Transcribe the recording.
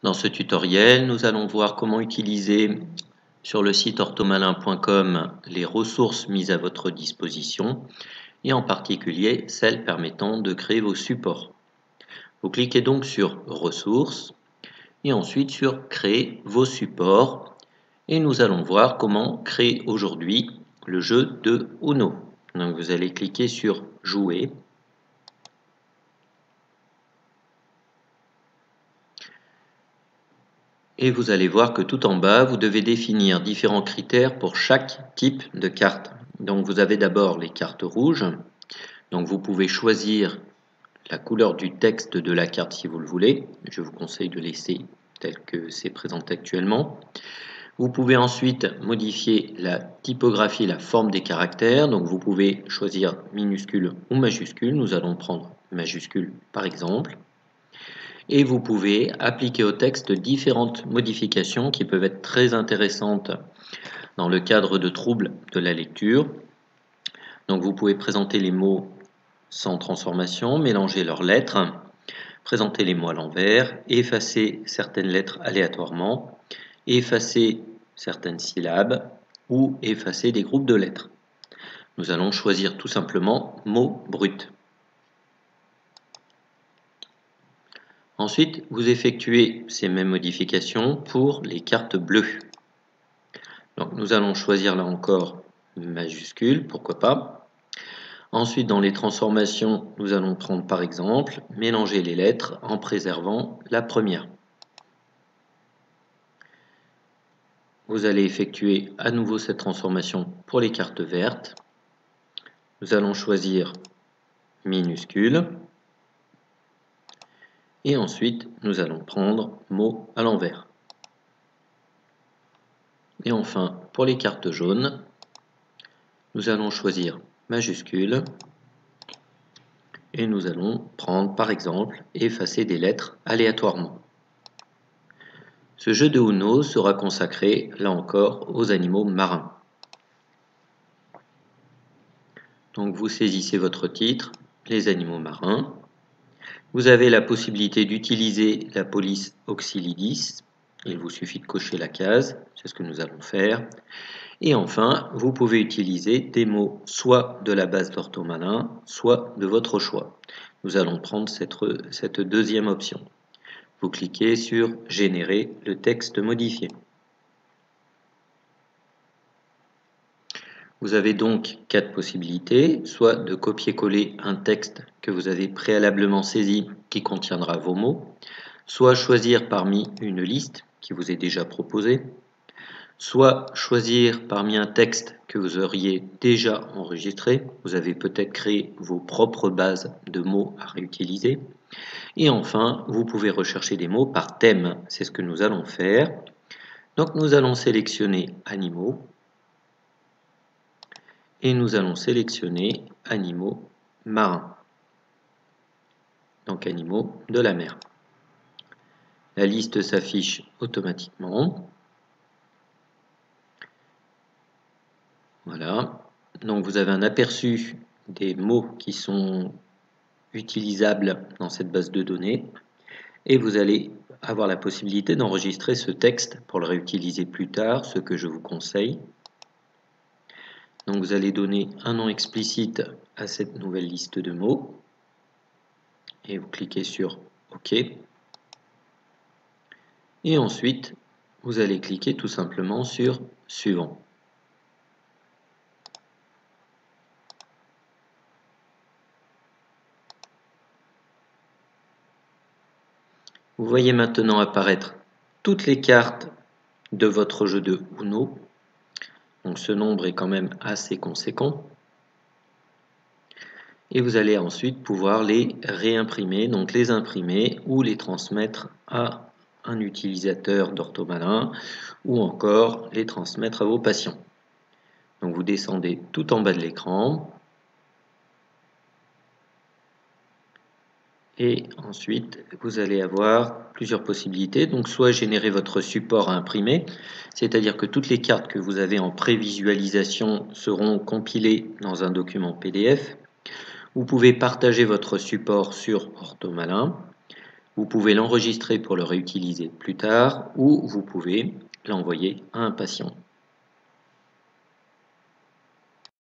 Dans ce tutoriel, nous allons voir comment utiliser sur le site orthomalin.com les ressources mises à votre disposition et en particulier celles permettant de créer vos supports. Vous cliquez donc sur Ressources et ensuite sur Créer vos supports et nous allons voir comment créer aujourd'hui le jeu de Uno. Donc vous allez cliquer sur Jouer. Et vous allez voir que tout en bas, vous devez définir différents critères pour chaque type de carte. Donc vous avez d'abord les cartes rouges. Donc vous pouvez choisir la couleur du texte de la carte si vous le voulez. Je vous conseille de laisser tel que c'est présenté actuellement. Vous pouvez ensuite modifier la typographie, la forme des caractères. Donc vous pouvez choisir minuscule ou majuscule. Nous allons prendre majuscule par exemple. Et vous pouvez appliquer au texte différentes modifications qui peuvent être très intéressantes dans le cadre de troubles de la lecture. Donc vous pouvez présenter les mots sans transformation, mélanger leurs lettres, présenter les mots à l'envers, effacer certaines lettres aléatoirement, effacer certaines syllabes ou effacer des groupes de lettres. Nous allons choisir tout simplement mots bruts. Ensuite, vous effectuez ces mêmes modifications pour les cartes bleues. Donc, nous allons choisir là encore majuscule, pourquoi pas. Ensuite, dans les transformations, nous allons prendre par exemple, mélanger les lettres en préservant la première. Vous allez effectuer à nouveau cette transformation pour les cartes vertes. Nous allons choisir minuscule. Et ensuite, nous allons prendre mots à l'envers. Et enfin, pour les cartes jaunes, nous allons choisir majuscule. Et nous allons prendre par exemple effacer des lettres aléatoirement. Ce jeu de Uno sera consacré là encore aux animaux marins. Donc vous saisissez votre titre, les animaux marins. Vous avez la possibilité d'utiliser la police Oxylidis. Il vous suffit de cocher la case, c'est ce que nous allons faire. Et enfin, vous pouvez utiliser des mots soit de la base d'Orthomalin, soit de votre choix. Nous allons prendre cette deuxième option. Vous cliquez sur « Générer le texte modifié ». Vous avez donc 4 possibilités, soit de copier-coller un texte que vous avez préalablement saisi qui contiendra vos mots, soit choisir parmi une liste qui vous est déjà proposée, soit choisir parmi un texte que vous auriez déjà enregistré, vous avez peut-être créé vos propres bases de mots à réutiliser, et enfin, vous pouvez rechercher des mots par thème, c'est ce que nous allons faire. Donc nous allons sélectionner animaux, et nous allons sélectionner animaux marins, donc animaux de la mer. La liste s'affiche automatiquement. Voilà, donc vous avez un aperçu des mots qui sont utilisables dans cette base de données et vous allez avoir la possibilité d'enregistrer ce texte pour le réutiliser plus tard, ce que je vous conseille. Donc vous allez donner un nom explicite à cette nouvelle liste de mots et vous cliquez sur OK. Et ensuite, vous allez cliquer tout simplement sur Suivant. Vous voyez maintenant apparaître toutes les cartes de votre jeu de Uno. Donc ce nombre est quand même assez conséquent. Et vous allez ensuite pouvoir les réimprimer, donc les imprimer ou les transmettre à un utilisateur d'Orthomalin ou encore les transmettre à vos patients. Donc vous descendez tout en bas de l'écran. Et ensuite, vous allez avoir plusieurs possibilités. Donc, soit générer votre support à imprimer, c'est-à-dire que toutes les cartes que vous avez en prévisualisation seront compilées dans un document PDF. Vous pouvez partager votre support sur Orthomalin. Vous pouvez l'enregistrer pour le réutiliser plus tard ou vous pouvez l'envoyer à un patient.